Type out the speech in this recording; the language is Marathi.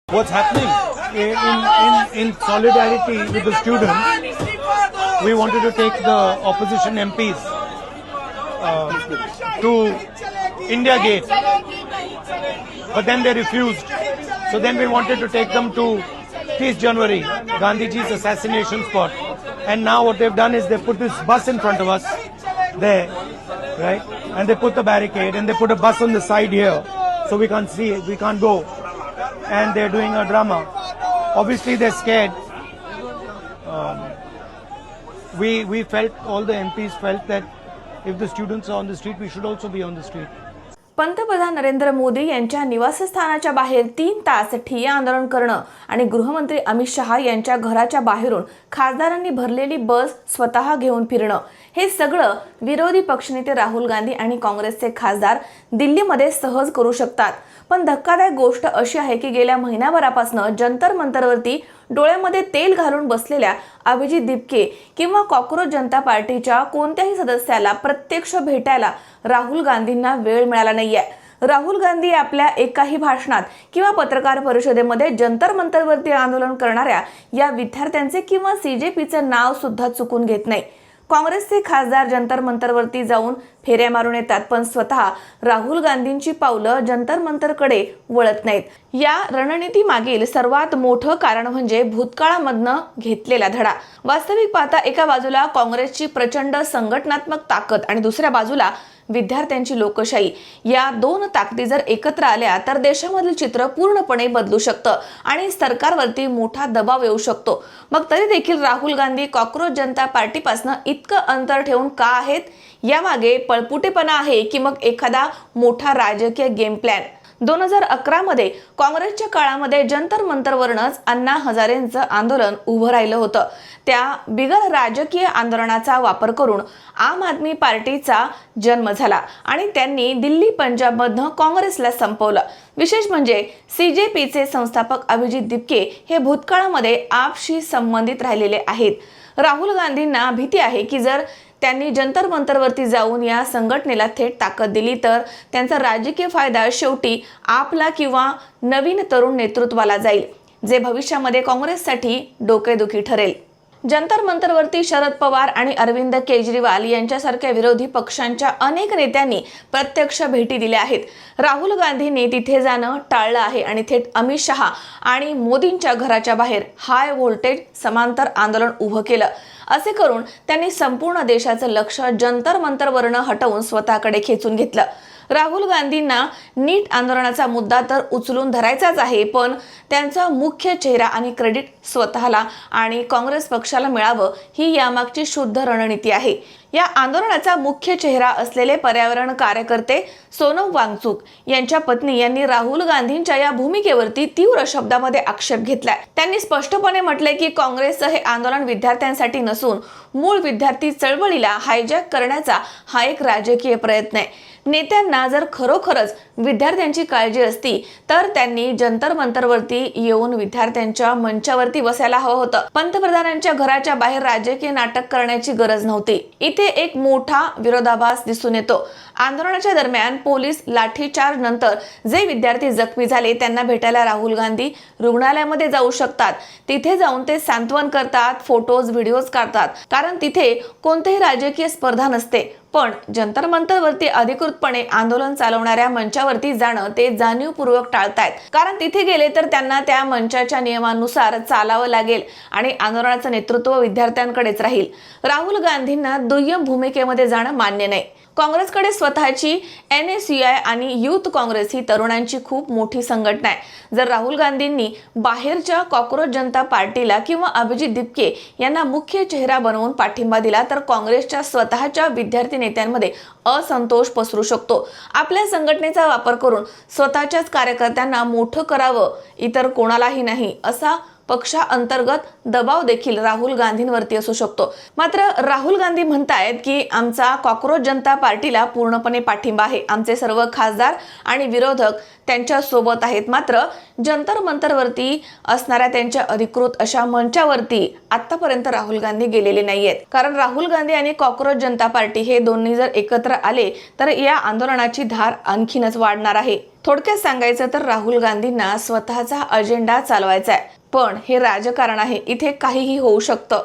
What's happening in solidarity with the students, we wanted to take the opposition MPs to India Gate, but then they refused. So then we wanted to take them to 30th January, Gandhiji's assassination spot. And now what they've done is they put this bus in front of us there, right? And they put the barricade and they put a bus on the side here, so we can't see it, we can't go. And they're doing a drama. Obviously they're scared. We felt, all the MPs felt that if the students are on the street, we should also be on the street. पंतप्रधान नरेंद्र मोदी यांच्या निवासस्थानाच्या बाहेर 3 तास ठिय्या आंदोलन करणं आणि गृहमंत्री अमित शहा यांच्या घराच्या बाहेरून खासदारांनी भरलेली बस स्वतः घेऊन फिरणं, हे सगळं विरोधी पक्षनेते राहुल गांधी आणि काँग्रेसचे खासदार दिल्लीमध्ये सहज करू शकतात. पण धक्कादायक गोष्ट अशी आहे की गेल्या महिन्याभरापासून जंतर मंतरवरती डोळ्यामध्ये तेल घालून बसलेल्या अभिजित दिपके किंवा कॉकरोच जनता पार्टीच्या कोणत्याही सदस्याला प्रत्यक्ष भेटायला राहुल गांधींना वेळ मिळाला नाहीये. राहुल गांधी आपल्या एकाही भाषणात किंवा पत्रकार परिषदेमध्ये जंतर मंतरवरती आंदोलन करणाऱ्या या विद्यार्थ्यांचे किंवा सीजेपीचे नाव सुद्धा चुकून घेत नाही. काँग्रेसचे खासदार जंतर मंतरवरती जाऊन फेऱ्या मारून येतात, पण स्वतः राहुल गांधींची पावलं जंतर मंतरकडे वळत नाहीत. या रणनीती मागील सर्वात मोठं कारण म्हणजे भूतकाळामधनं घेतलेला धडा. वास्तविक पाहता एका बाजूला काँग्रेसची प्रचंड संघटनात्मक ताकद आणि दुसऱ्या बाजूला विद्यार्थ्यांची लोकशाही, या दोन ताकदी जर एकत्र आल्या तर देशामधील चित्र पूर्णपणे बदलू शकतं आणि सरकारवरती मोठा दबाव येऊ शकतो. मग तरी देखील राहुल गांधी कॉकरोच जनता पार्टीपासून इतकं अंतर ठेवून का आहेत? यामागे पळपुटेपणा आहे की मग एखादा मोठा राजकीय गेम प्लॅन? 2011 मध्ये काँग्रेसच्या काळामध्ये जंतर मंतरवरनच अण्णा हजारेंचं आंदोलन उभं राहिलं होतं. त्या बिगर राजकीय आंदोलनाचा वापर करून आम आदमी पार्टीचा जन्म झाला आणि त्यांनी दिल्ली पंजाबमधनं काँग्रेसला संपवलं. विशेष म्हणजे सीजेपीचे संस्थापक अभिजित दिपके हे भूतकाळामध्ये आपशी संबंधित राहिलेले आहेत. राहुल गांधींना भीती आहे की जर त्यांनी जंतर मंतरवरती जाऊन या संघटनेला थेट ताकद दिली तर त्यांचा राजकीय फायदा शेवटी आपला किंवा नवीन तरुण नेतृत्वाला जाईल, जे भविष्यामध्ये काँग्रेससाठी डोकेदुखी ठरेल. जंतर मंतरवरती शरद पवार आणि अरविंद केजरीवाल यांच्यासारख्या विरोधी पक्षांच्या अनेक नेत्यांनी प्रत्यक्ष भेटी दिल्या आहेत. राहुल गांधींनी तिथे जाणं टाळलं आहे आणि थेट अमित शहा आणि मोदींच्या घराच्या बाहेर हाय व्होल्टेज समांतर आंदोलन उभं केलं. असे करून त्यांनी संपूर्ण देशाचं लक्ष जंतर मंतरवरनं हटवून स्वतःकडे खेचून घेतलं. राहुल गांधींना नीट आंदोलनाचा मुद्दा तर उचलून धरायचाच आहे, पण त्यांचा मुख्य चेहरा आणि क्रेडिट स्वतःला आणि काँग्रेस पक्षाला मिळावं, ही यामागची शुद्ध रणनीती आहे. या आंदोलनाचा मुख्य चेहरा असलेले पर्यावरण कार्यकर्ते सोनम वांगचुक यांच्या पत्नी यांनी राहुल गांधींच्या या भूमिकेवरती तीव्र शब्दामध्ये आक्षेप घेतलाय. त्यांनी स्पष्टपणे म्हटले की काँग्रेसचं हे आंदोलन विद्यार्थ्यांसाठी नसून मूळ विद्यार्थी चळवळीला हायजॅक करण्याचा हा एक राजकीय प्रयत्न आहे. नेत्यांना जर खरोखरच विद्यार्थ्यांची काळजी असती तर त्यांनी जंतर मंतरवरती येऊन विद्यार्थ्यांच्या मंचावरती बसायला हवं होतं. पंतप्रधानांच्या घराच्या बाहेर राजकीय नाटक करण्याची गरज नव्हती. इथे एक मोठा विरोधाभास दिसून येतो. आंदोलनाच्या दरम्यान पोलीस लाठीचार्ज नंतर जे विद्यार्थी जखमी झाले त्यांना भेटायला राहुल गांधी रुग्णालयामध्ये जाऊ शकतात. तिथे जाऊन ते सांत्वन करतात, फोटोज व्हिडिओज काढतात, कारण तिथे कोणतीही राजकीय स्पर्धा नसते. पण जंतर मंतरवरती अधिकृतपणे आंदोलन चालवणाऱ्या मंचावरती जाणं ते जाणीवपूर्वक टाळतायत, कारण तिथे गेले तर त्यांना त्या मंचाच्या नियमानुसार चालावं लागेल आणि आंदोलनाचं नेतृत्व विद्यार्थ्यांकडेच राहील. राहुल गांधींना दुय्यम भूमिकेमध्ये जाणं मान्य नाही. काँग्रेसकडे स्वतःची NSUI आणि युथ काँग्रेस ही तरुणांची खूप मोठी संघटना आहे. जर राहुल गांधींनी बाहेरच्या कॉकरोच जनता पार्टीला किंवा अभिजित दिपके यांना मुख्य चेहरा बनवून पाठिंबा दिला तर काँग्रेसच्या स्वतःच्या विद्यार्थी नेत्यांमध्ये असंतोष पसरू शकतो. आपल्या संघटनेचा वापर करून स्वतःच्याच कार्यकर्त्यांना मोठं करावं, इतर कोणालाही नाही, असा पक्षांतर्गत दबाव देखील राहुल गांधींवरती असू शकतो. मात्र राहुल गांधी म्हणतायत की आमचा कॉकरोच जनता पार्टीला पूर्णपणे पाठिंबा आहे. आमचे सर्व खासदार आणि विरोधक त्यांच्या सोबत आहेत. मात्र जंतर मंतरवरती असणाऱ्या त्यांच्या अधिकृत अशा मंचावरती आतापर्यंत राहुल गांधी गेलेले नाहीयेत. कारण राहुल गांधी आणि कॉकरोच जनता पार्टी हे दोन्ही जर एकत्र आले तर या आंदोलनाची धार आणखीनच वाढणार आहे. थोडक्यात सांगायचं तर राहुल गांधींना स्वतःचा अजेंडा चालवायचा आहे, पण हे राजकारण आहे, इथे काहीही होऊ शकतं.